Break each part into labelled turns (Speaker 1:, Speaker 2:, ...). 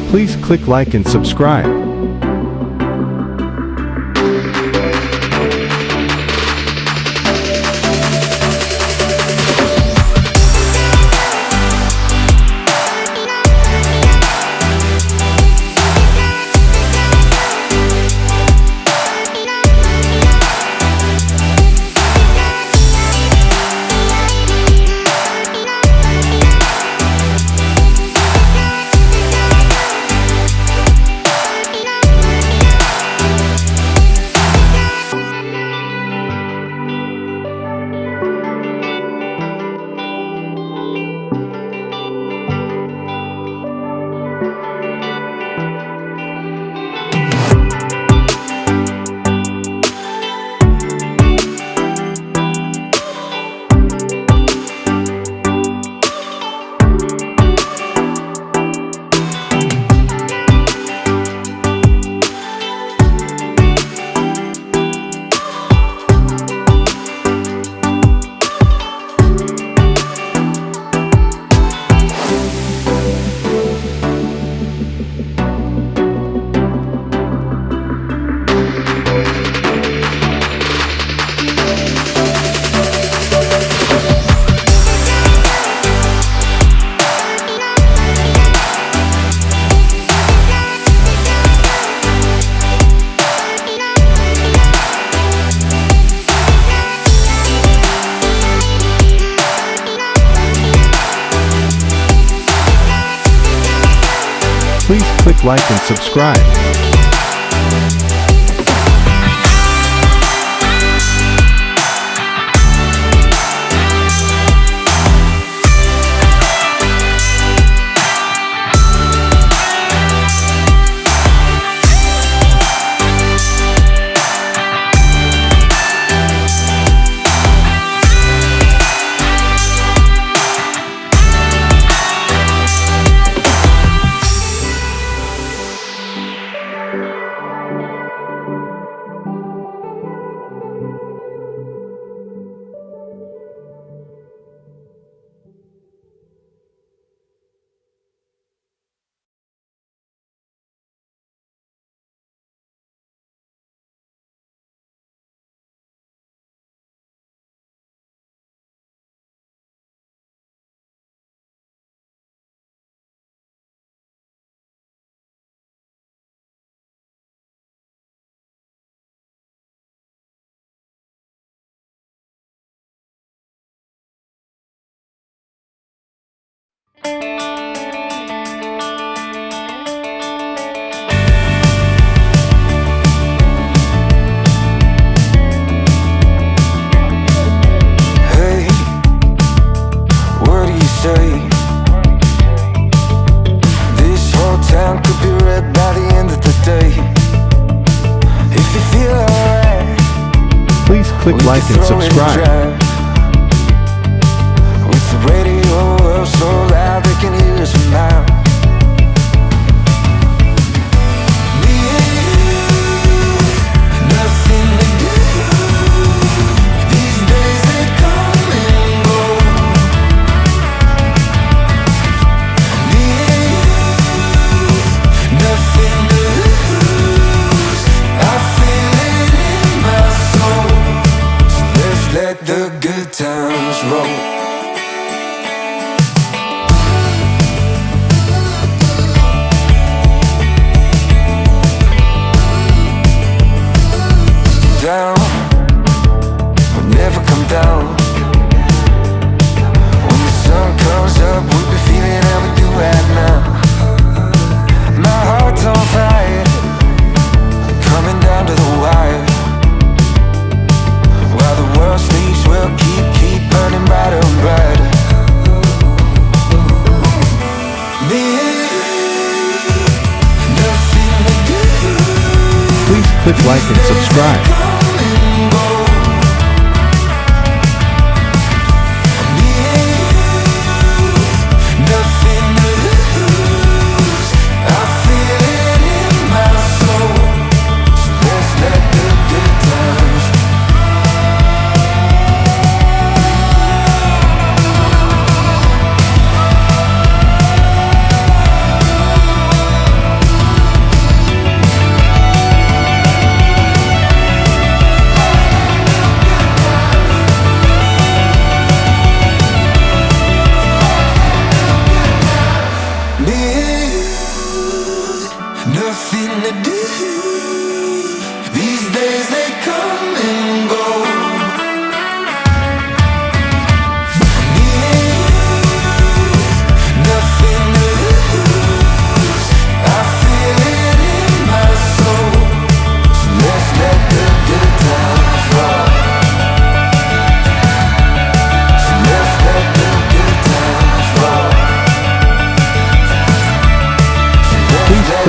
Speaker 1: Please click like and subscribe. Please click like and subscribe. Please click like and subscribe.
Speaker 2: With the radio so loud they can hear us now. Me and you, nothing to do. These days they come and go. Me and you, nothing to lose. I feel it in my soul. So let's let the good times roll. Down, we'll never come down. When the sun comes up, we'll be feeling how we do right now. My heart's on fire, coming down to the wire. While the world sleeps, we'll keep burning brighter and brighter. Me and you, nothing to do.
Speaker 1: Please click like and subscribe.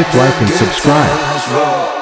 Speaker 1: click like and subscribe.
Speaker 2: Let's roll.